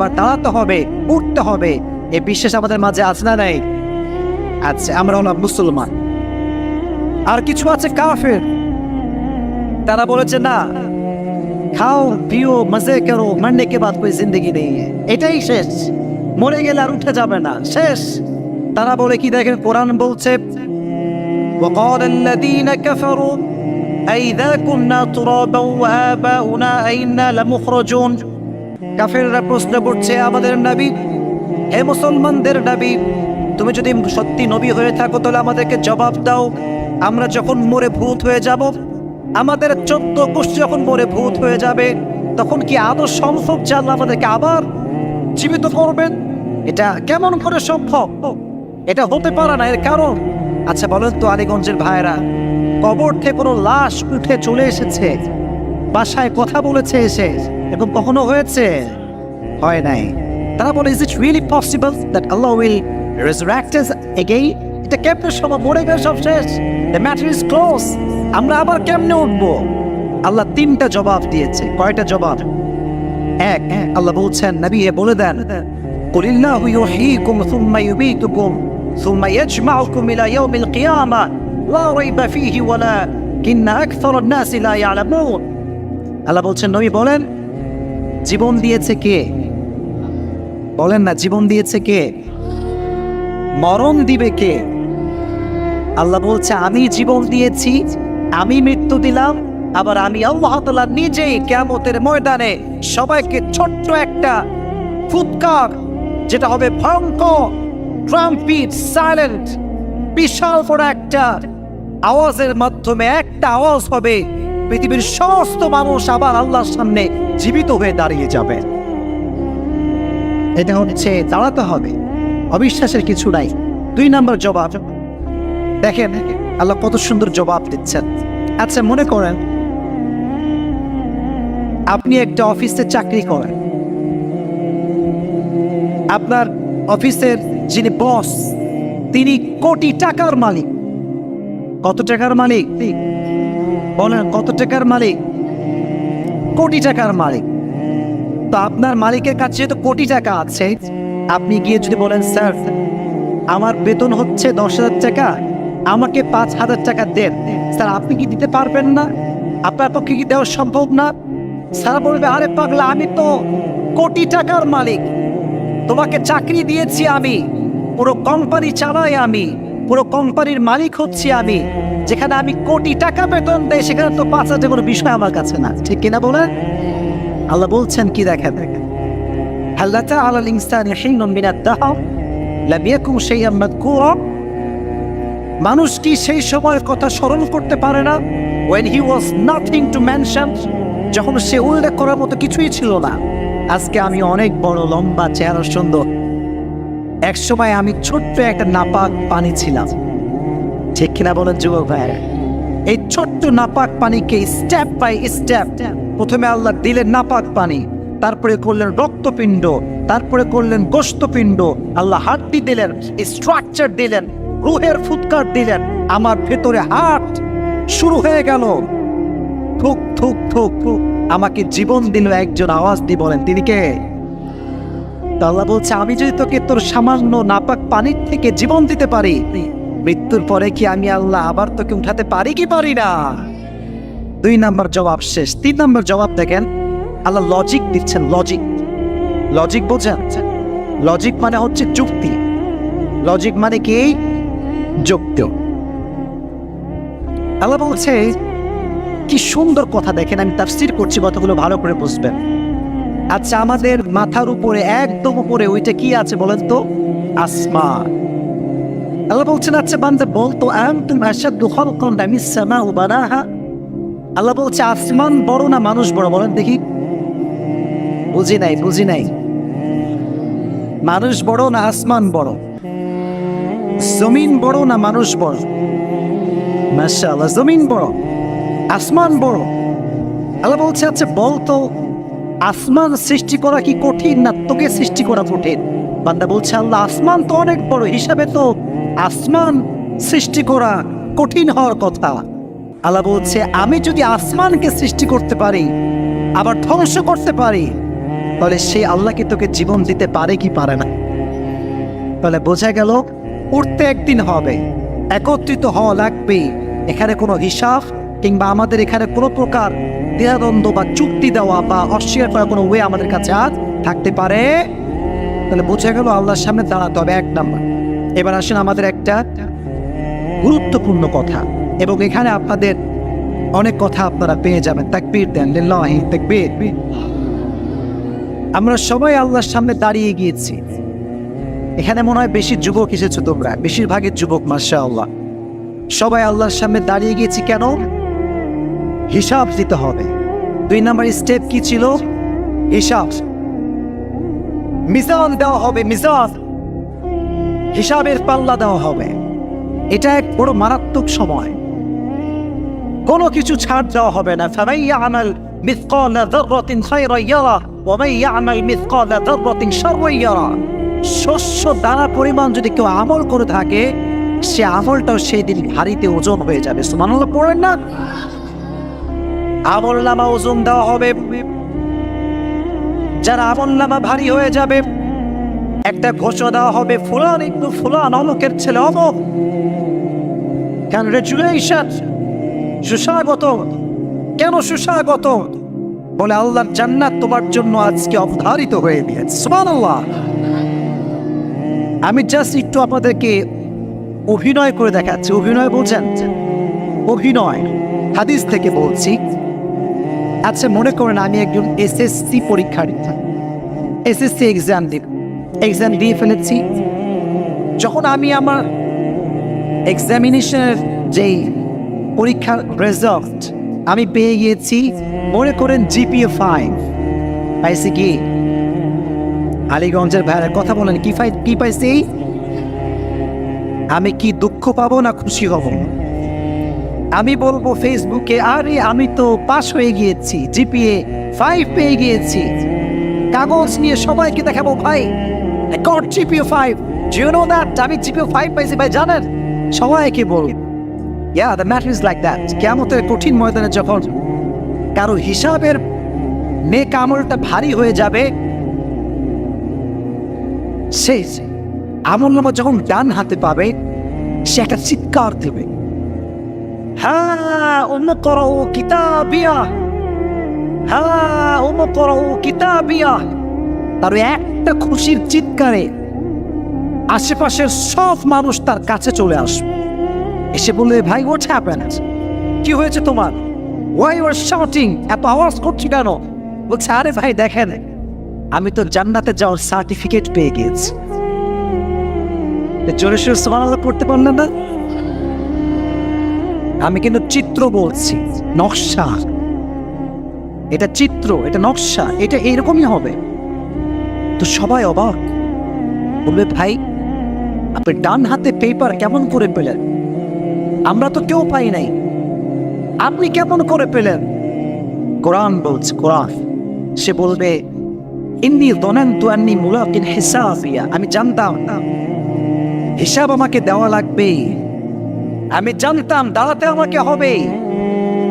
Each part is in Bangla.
আবার দাঁড়াতে হবে, উঠতে হবে। এই বিশ্বাস আমাদের মাঝে আছে না নাই? আচ্ছা, আমরা হলাম মুসলমান। আর কিছু আছে কাফের, তারা বলেছে না, খাও পিও মজে করো, মরনে কে বাদ কোই জিন্দগি নেই, এটাই শেষ, মরে গেলে আর উঠে যাবে না, শেষ। তারা বলে কি দেখেন, কোরআন বলছে وقال الذين كفروا أئذا كنا ترابا وآباؤنا أئنا لمخرجون। কাফেররা প্রশ্ন করছে আমাদের নবী, হে মুসলমানদের নবী, তুমি যদি সত্যি নবী হয়ে থাকো তাহলে আমাদেরকে জবাব দাও, আমরা যখন মরে ভূত হয়ে যাব, আমাদের 14 গোষ্ঠী যখন মরে ভূত হয়ে যাবে, তখন কি আদৌ সম্ভব যে আল্লাহ আমাদেরকে আবার জীবিত করবেন? এটা কেমন করে সম্ভব? এটা হতে পারে না। এর কারণ, আচ্ছা বলেন তো আলীগঞ্জের ভাইরা, কবর থেকে কোনো লাশ উঠে চলে এসেছে, বাসায় কথা বলেছে এসে, এবং কখনো হয়েছে? হয় নাই। তারা বলে, is it really possible that Allah will resurrect us again? এটা কেমনে সম্ভব? মরে গেলে সব শেষ, দ্য ম্যাটার ইজ ক্লোজ, আমরা আবার কেমনে উঠবো? আল্লাহ 3টা জবাব দিয়েছে। কয়টা জবাব? এক, আল্লাহ বলছেন নবী বলে দেন, কুলিল্লাহু ইউহয়িকুম সুম্মা ইউমীতুকুম সুম্মা ইয়াজমাউকুম ইলা ইয়াউমিল কিয়ামাহ লা রাইবা ফীহি ওয়ালাকিন্না আকসারান নাসি লা ইয়ালামুন। আল্লাহ বলছেন নবী বলেন, জীবন দিয়েছে কে? বলেন না, জীবন দিয়েছে কে? মরণ দিবে কে? আল্লাহ বলছে, আমি জীবন দিয়েছি, আমি মৃত্যু দিলাম, আবার আমি আল্লাহ তাআলা নিজেই কিয়ামতের ময়দানে সবাইকে ছোট্ট একটা ফুৎকার, যেটা হবে ভয়ঙ্কর, ট্রাম্পিট, সাইলেন্ট, বিশাল বড় একটা আওয়াজের মাধ্যমে একটা আওয়াজ হবে, পৃথিবীর সমস্ত মানুষ আবার আল্লাহর সামনে জীবিত হয়ে দাঁড়িয়ে যাবে। এটা হচ্ছে দাঁড়াতে হবে, অবিশ্বাসের কিছু নাই। 2 নম্বর জবাব দেখেন, আল্লাহ কত সুন্দর জবাব দিচ্ছেন। আচ্ছা মনে করেন আপনি একটা অফিসে চাকরি করেন, আপনার অফিসের যিনি বস, তিনি কোটি টাকার মালিক। কত টাকার মালিক? বলেন, কত টাকার মালিক? কোটি টাকার মালিক। তো আপনার মালিকের কাছে যেহেতু কোটি টাকা আছে, আপনি গিয়ে যদি বলেন, স্যার আমার বেতন হচ্ছে 10,000 টাকা, আমাকে 5,000 টাকা দেন, স্যার আপনি কি দিতে পারবেন না? আপনার পক্ষে কি দেওয়া সম্ভব না? স্যার বলবে, আরে পাগলা, আমি তো কোটি টাকার মালিক, তোমাকে চাকরি দিয়েছি আমি, পুরো কোম্পানি চালাই আমি, পুরো কোম্পানির মালিক হচ্ছি আমি, যেখানে আমি কোটি টাকা বেতন দেয় সেখানে তো 5,000 কোনো বিষয় আমার কাছে না, ঠিক কিনা বলে? আল্লাহ বলছেন কি দেখেন, হাল আতা আলাল ইনসানি হিনুন মিনাদ দাহর লাম ইয়াকুন শাইআন মাযকুরা। মানুষ কি সেই সময়ের কথা স্মরণ করতে পারে না? when he was nothing to mention, যখন সে উল্লেখ করার মতো কিছুই ছিল না। আজকে আমি অনেক বড়, লম্বা, চেহারা সুন্দর, এক সময় আমি ছোট্ট একটা নাপাক পানি ছিলাম, ঠিক কিনা বলেন যুবক ভাইরা? এই ছোট্ট নাপাক পানিকে স্টেপ বাই স্টেপ, প্রথমে আল্লাহ দিলেন নাপাক পানি, তারপরে করলেন রক্তপিণ্ড, তারপরে করলেন গোশতপিণ্ড, আল্লাহ হাড্ডি দিলেন, স্ট্রাকচার দিলেন, রুহের ফুৎকার দিলেন, আমার ভেতরে হার্ট শুরু হয়ে গেল, থুক থুক থুক থুক, আমাকে জীবন দিল একজন। আওয়াজ দিয়ে বলেন তিনি কে? তো আল্লাহ বলছে, আমি যদি তোকে তোর সামান্য নাপাক পানির থেকে জীবন দিতে পারি, মৃত্যুর পরে কি আমি আল্লাহ আবার তোকে উঠাতে পারি কি পারি না? 2 নম্বর জবাব শেষ। 3 নম্বর জবাব দেখেন, আল্লাহ লজিক দিচ্ছেন। লজিক, লজিক বোঝেন? লজিক মানে হচ্ছে যুক্তি। লজিক মানে কি? যুক্তি। আল্লাহ বলছে, কি সুন্দর কথা দেখেন, আমি তাফসীর করছি, কথাগুলো ভালো করে বুঝবেন। আচ্ছা, আমাদের মাথার উপরে, একদম উপরে ওইটা কি আছে বলেন তো? আসমান। আল্লাহ বলছেন, আচ্ছা বান্দা বলতো, আনতুম আশাদ্দু খালকান আমিস সামাউ বানাহা। আল্লাহ বলছে, আসমান বড় না মানুষ বড়? বলেন দেখি। বুঝি নাই। মানুষ বড় না আসমান বড়? জমিন বড় না মানুষ বড়? মাশাআল্লাহ, জমিন বড়, আসমান বড়। আল্লাহ বলছে, আচ্ছা বলতো, আসমান সৃষ্টি করা কি কঠিন না তোকে সৃষ্টি করা কঠিন? বান্দা বলছে, আল্লাহ আসমান তো অনেক বড়, হিসাবে তো আসমান সৃষ্টি করা কঠিন হওয়ার কথা। আল্লাহ বলছে, আমি যদি আসমানকে সৃষ্টি করতে পারি, আবার ধ্বংস করতে পারি, তাহলে সেই আল্লাহ কি তোকে জীবন দিতে পারে কি পারে না? তাহলে বোঝা গেল উঠতে একদিন হবে, একত্রিত হওয়া লাগবে। এখানে কোনো হিসাব কিংবা আমাদের এখানে কোনো প্রকার দ্বিধাদ্বন্দ্ব বা চুক্তি দেওয়া বা অস্বীকার করার কোনো ওয়ে আমাদের কাছে আজ থাকতে পারে। তাহলে বোঝা গেল আল্লাহর সামনে দাঁড়াতে হবে, এক নাম্বার। এবার আসেন আমাদের একটা গুরুত্বপূর্ণ কথা, এবং এখানে আপনাদের অনেক কথা আপনারা পেয়ে যাবেন। তাকবীর দেন, লিল্লাহি তাকবীর। আমরা সবাই আল্লাহর সামনে দাঁড়িয়ে গিয়েছি। এখানে মনে হয় বেশি যুবক এসেছো তোমরা, বেশিরভাগই যুবক, মাশাআল্লাহ। সবাই আল্লাহর সামনে দাঁড়িয়ে গিয়েছি কেন? হিসাব দিতে হবে। 2 নম্বর স্টেপ কি ছিল? হিসাব, মিজান দেওয়া হবে, মিজান, হিসাবের পাল্লা দেওয়া হবে। এটা এক বড় মারাত্মক সময়, কোনো কিছু ছাড় দেওয়া হবে না। ফামান ইয়ামাল মিসকালা যাররাতিন খায়রান ইয়ারা ওয়া মান ইয়ামাল মিসকালা যাররাতিন শাররান ইয়ারা। শস্য দানা পরিমাণ যদি কেউ আমল করে থাকে, সে আমলটাও সেই দিন ভারীতে ওজন হয়ে যাবে। সুবহানাল্লাহ পড়েন না? আমল নামা ওজন দেওয়া হবে। যারা আমল নামা ভারী হয়ে যাবে, একটা ঘোষণা দেওয়া হবে, ফুলান ইবনু ফুলান, অমুকের ছেলে অমুক, কনগ্রাচুলেশন, সুস্বাগত। কেন সুস্বাগত? বলে আল্লাহর জান্নাত তোমার জন্য আজকে অবধারিত হয়ে গিয়েছে। সুবহানাল্লাহ। আমি জাস্ট একটু আপনাদেরকে অভিনয় করে দেখাচ্ছি। অভিনয় বলছেন, অভিনয় হাদিস থেকে বলছি। আচ্ছা, মনে করেন আমি একজন এসএসসি পরীক্ষার্থী, এসএসসি এক্সাম দিয়ে ফেলেছি। যখন আমি আমার এক্সামিনেশনের যেই পরীক্ষার রেজাল্ট আমি পেয়ে গিয়েছি, মনে করেন জিপিএ 5 পাইছি। কি আলীগঞ্জের ভাইয়ের কথা বলেন, কি পাইছি? আমি কি দুঃখ পাবো না খুশি হব? আমি বলবো ফেসবুকে, আরে আমি তো পাস হয়ে গিয়েছি, জিপিএ 5 পেয়ে গিয়েছি। কাগজ নিয়ে সবাইকে দেখাবো, ভাই I got GPA 5. Do you know that? আমি GPA 5 পাইছি ভাই, জানেন? সবাইকে বলবো। Yeah, the matter is like that. কিয়ামতের কঠিন ময়দানে যখন কারো হিসাবের নেক আমলটা ভারী হয়ে যাবে, সে আমলনামা যখন ডান হাতে পাবে, সে একটা চিৎকার দেবে, হ্যাঁ উমকরাউ কিতাবিয়া, হ্যাঁ উমকরাউ কিতাবিয়া। তার একটা খুশির চিৎকারে আশেপাশের সব মানুষ তার কাছে চলে আসবে, এসে বলবে, ভাই হোয়াট হ্যাপেন্ড? কি হয়েছে তোমার? Why you are shouting? এত আওয়াজ করছো কেন? বলছে, আরে ভাই দেখেন, আমি তো জান্নাতে যাওয়ার সার্টিফিকেট পেয়ে গিয়েছি। জোরে সোরে সুবহানাল্লাহ পড়তে পারলেন না? আমি কিন্তু চিত্র বলছি, নকশা। এটা চিত্র, এটা নকশা, এটা এইরকমই হবে। তো সবাই অবাক, বলবে, ভাই আপনি ডান হাতে পেপার কেমন করে পেলেন? আমরা তো কেউ পাই নাই, আপনি কেমন করে পেলেন? কোরআন বলছে, কোরআন। সে বলবে, ইন্নী যনানতু আন্নী মুলাকিন হিসাবিয়া। আমি জানতাম হিসাব আমাকে দেওয়া লাগবে, আমি জানতাম দাঁড়াতে আমাকে হবে,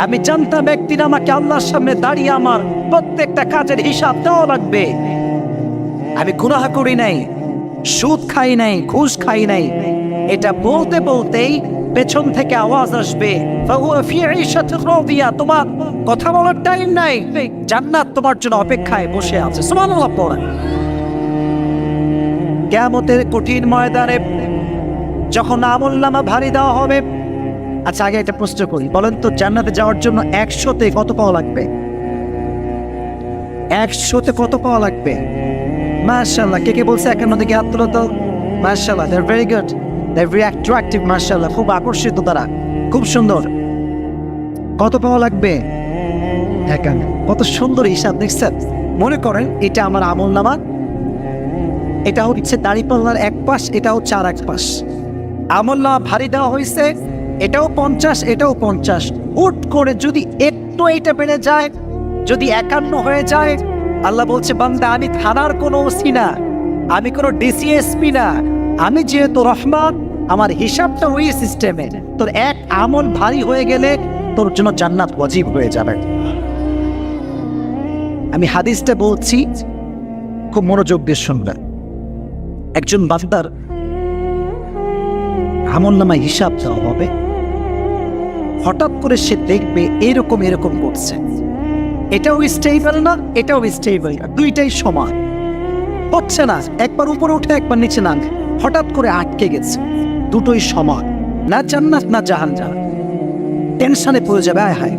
আমি জানতাম একদিন আমাকে আল্লাহর সামনে দাঁড়িয়ে আমার প্রত্যেকটা কাজের হিসাব দেওয়া লাগবে। আমি গুনাহ করি নাই, সুদ খাই নাই, ঘুষ খাই নাই। এটা বলতে বলতেই পেছন থেকে আওয়াজ আসবে, ফাহুয়া ফি ঈশাতির রাদিয়া। তোমার কথা বলার টাইম নাই, জান্নাত তোমার জন্য অপেক্ষায় বসে আছে। সুবহানাল্লাহ পড়েন। কিয়ামতের কঠিন ময়দানে যখন আমলনামা ভারী দেওয়া হবে, আচ্ছা আগে একটা প্রশ্ন করি, বলেন তো জান্নাতে যাওয়ার জন্য 100-তে কত পাওয়া লাগবে? 100-তে কত পাওয়া লাগবে? মাশাআল্লাহ, কে বলছে 51 থেকে হাত তুলো তো। মাশাআল্লাহ, they are very good, they are very attractive. মাশাআল্লাহ, খুব আকর্ষিত তারা, খুব সুন্দর। কত পাওয়া লাগবে? 51। কত সুন্দর হিসাব দেখছেন? মনে করেন এটা আমার আমলনামা, এটা হচ্ছে দাড়িপাল্লার এক পাশ, এটা হচ্ছে আর এক পাশ। আমলনামা ভারী দেওয়া হয়েছে, এটাও 50, এটাও 50। হুট করে যদি একটু এটা বেড়ে যায়, যদি 51 হয়ে যায়, আল্লাহ বলছে, বান্দা আমি থানার কোনো ওসি না, আমি কোনো ডিসিএসপি না, আমি যেহেতু রহমান, আমার হিসাবটা ওই সিস্টেমে। তোর এক আমল ভারী হয়ে গেলে তোর জন্য জান্নাত ওয়াজিব হয়ে যাবে। আমি হাদিসটা বলছি, খুব মনোযোগ দিয়ে শুনবেন। একজন বান্দার আমলনামায় হিসাব দেওয়া হবে, হঠাৎ করে সে দেখবে এরকম এরকম করছে, এটাও স্টেবল না এটাও স্টেবল না, দুইটাই সমান হচ্ছে না, একবার উপরে উঠে একবার নিচে নামে, হঠাৎ করে আটকে গেছে, দুটোই সমান, না জান্নাত না জাহান্নাম। টেনশনে পড়ে যাবে, আয় হায়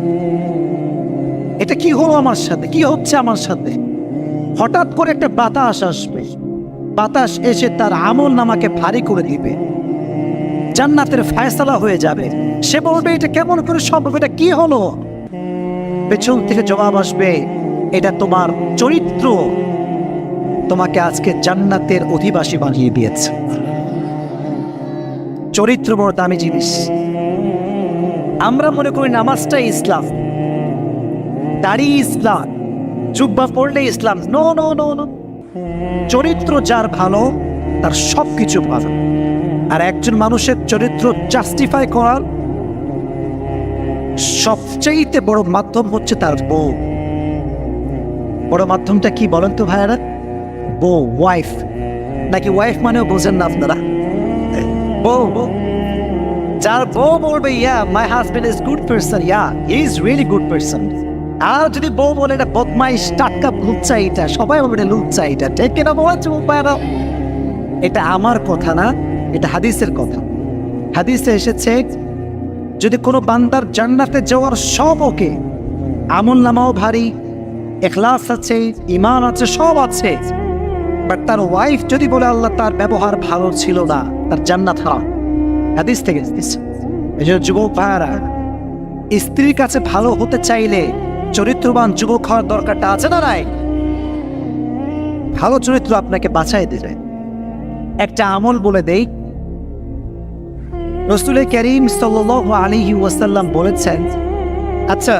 এটা কি হলো আমার সাথে, কি হচ্ছে আমার সাথে। হঠাৎ করে একটা বাতাস আসবে, বাতাস এসে তার আমল নামাকে ভারী করে দিবে, জান্নাতের ফয়সালা হয়ে যাবে। সে বলবে এটা কেমন করে সম্ভব, এটা কি হলো? পেছন থেকে জবাব আসবে, এটা তোমার চরিত্র তোমাকে আজকে জান্নাতের অধিবাসী বানিয়ে দিয়েছে। চরিত্র বড় দামি জিনিস। আমরা মনে করি নামাজটাই ইসলাম, দাড়ি ইসলাম, জুব্বা পড়লে ইসলাম। নো নো নো নো, চরিত্র যার ভালো তার সবকিছু ভালো। আর একজন মানুষের চরিত্র জাস্টিফাই করার সবচেয়ে বড় মাধ্যম হচ্ছে তার বউ। বড় মাধ্যমটা কি বলেন তো ভাইয়ারা? বউ, ওয়াইফ। নাকি ওয়াইফ মানেও বোঝেন না আপনারা? বউ, যার বউ বলবে yeah my husband is good person, yeah he is really good person. আর যদি বউ বলে এটা বদমাইশ, টাটকা লুচ্চা, এটা সবাই বলবে এটা লুচ্চা, এটা ঠিক কিনা বলছে? এটা আমার কথা না, এটা হাদিসের কথা। হাদিসে এসেছে যদি কোনো বান্দার জান্নাতে যাওয়ার সব ওকে, আমল নামাও ভারী, ইখলাস আছে, ঈমান আছে, সব আছে, বাট তার ওয়াইফ যদি বলে আল্লাহ তার ব্যবহার ভালো ছিল না, তার জান্নাত হারাম। হাদিস থেকে এই জন্য যুবক ভাইয়ারা, স্ত্রীর কাছে ভালো হতে চাইলে চরিত্রবান যুবক হওয়ার দরকারটা আছে না নাই? ভালো চরিত্র আপনাকে বাঁচাই দেবে। একটা আমল বলে দেই, রাসূল করিম সাল্লাল্লাহু আলাইহি ওয়াসাল্লাম বলেছেন, আচ্ছা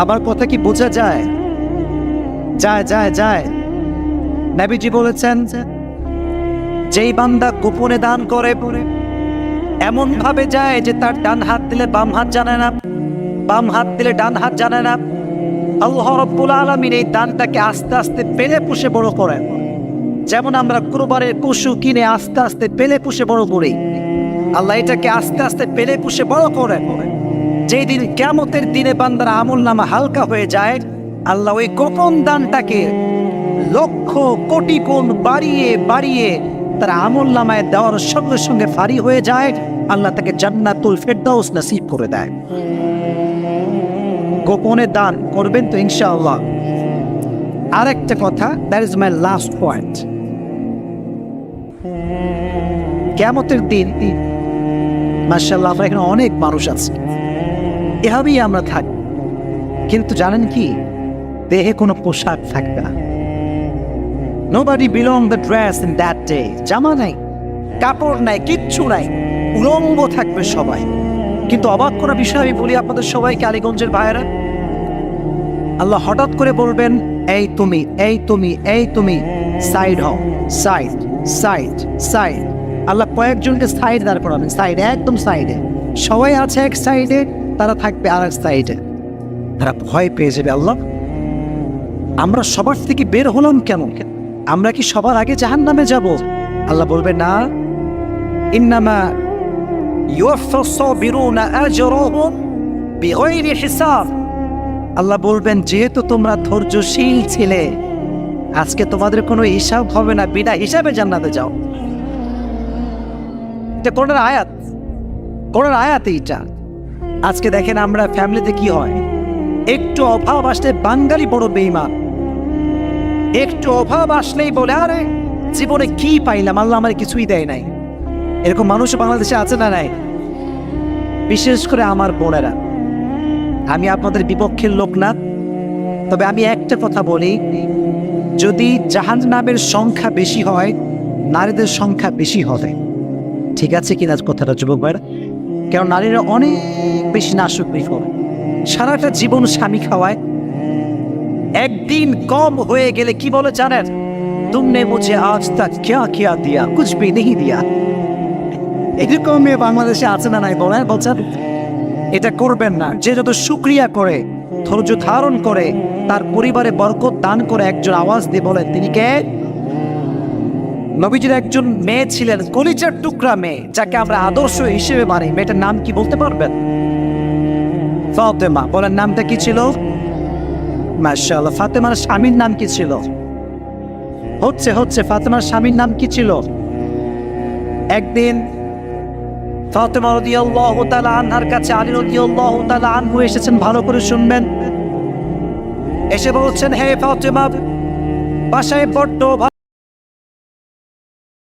আমার কথা কি বোঝা যায়? যায় যায় যায়। নবীজি বলেছেন, যেই বান্দা গোপনে দান করে এমন ভাবে যায় যে তার ডান হাত দিলে বাম হাত জানে না, বাম হাত দিলে ডান হাত জানে না, আল্লাহ রাব্বুল আলামিন এই দানটাকে আস্তে আস্তে পেলে পুষে বড় করেন। যেমন আমরা কুরবানির পশু কিনে আস্তে আস্তে পেলে পুষে বড় করি, আল্লাহ এটাকে আস্তে আস্তে পেলে পুষে বড় করেন। যেই দিন কিয়ামতের দিনে বান্দার আমল নামা হালকা হয়ে যায়, আল্লাহ ওই গোপন দানটাকে লক্ষ কোটি গুণ বাড়িয়ে বাড়িয়ে তার আমল নামায় দেওয়ার সঙ্গে সঙ্গে ভারী হয়ে যায়, আল্লাহ তাকে জান্নাতুল ফেরদাউস নসিব করে দেয়। গোপনে দান করবেন তো ইনশাআল্লাহ। আরেকটা কথা, that is my last point. কিয়ামতের দিন মাশাআল্লাহ আমরা এখানে অনেক মানুষ আছে, এভাবেই আমরা থাকি, কিন্তু জানেন কি, দেহে কোনো পোশাক থাকবে না। Nobody belong the dress in that day. জামা নাই, কাপড় নাই, কিচ্ছু নাই, উলঙ্গ থাকবে সবাই। কিন্তু অবাক করা বিষয় আমি বলি আপনাদের সবাইকে, আলীগঞ্জের ভাইয়েরা, আল্লাহ হঠাৎ করে বলবেন, এই তুমি, এই তুমি, এই তুমি, সাইড হও, সাইড সাইড সাইড। আল্লাহ কয়েকজনকে সাইড দাঁড় করাবেন, সাইডে, একদম সাইডে। সবাই আছে এক সাইডে, তারা থাকবে আর এক সাইডে। তারা ভয় পেয়ে যাবে, আল্লাহ আমরা সবার থেকে বের হলাম কেন? আমরা কি সবার আগে জাহান্নামে যাব? আল্লাহ বলবে না, ইন্নামা ইউওয়াফাস সাবিরুনা আজরাহুম বিগাইরি হিসাব। আল্লাহ বলবেন, যেহেতু তোমরা ধৈর্যশীল ছিলে, আজকে তোমাদের কোনো হিসাব হবে না, বিনা হিসাবে জান্নাতে যাও। এটা কোরআনের আয়াত, কোরআনের আয়াত এইটা। আজকে দেখেন আমরা ফ্যামিলিতে কি হয়, একটু অভাব আসলে বাঙালি বড় বেঈমান, একটু অভাব আসলেই বলে আরে জীবনে কি পাইলাম, আল্লাহ আমার কিছুই দেয় নাই। এরকম মানুষ বাংলাদেশে আছে না নাই? বিশেষ করে আমার বোনেরা, আমি আপনাদের বিপক্ষের লোক না, তবে আমি একটা কথা বলি, যদি জাহান্নামের সংখ্যা বেশি হয়, নারীদের সংখ্যা বেশি হবে। ঠিক আছে কিনা কথাটা যুবক ভাইরা? কারণ নারীরা অনেক বেশি নাশুক বিফল, সারাটা জীবন স্বামী খাওয়ায়, একদিন কম হয়ে গেলে কি বলে জানেন, তুমনে মুঝে আজ তক ক্যা কিয়া দিয়া, কুছ ভি নেহি দিয়া। এরকম মেয়ে বাংলাদেশে আছে না নাই বলেন? বলছেন এটা করবেন না। যে যত শুকরিয়া করে, ধৈর্য ধারণ করে, তার পরিবারে বরকত দান করে, একজন আওয়াজ দিয়ে বলেন তিনি কে? নবীজির একজন মেয়ে ছিলেন, কলিজার টুকরা মেয়ে, যাকে আমরা আদর্শ হিসেবে মানি। মেয়েটার নাম কি বলতে পারবেন? ফাতেমা। বলেন নামটা কি ছিল? মাশাআল্লাহ। ফাতেমার স্বামীর নাম কি ছিল? হচ্ছে ফাতেমার স্বামীর নাম কি ছিল? একদিন ফাতেমা রাদিয়াল্লাহু তাআলা আনহার কাছে আলী রাদিয়াল্লাহু তাআলা আনহু এসেছেন। ভালো করে শুনবেন। এসে বলছেন, হে ফাতেমা, বাসায় বড্ড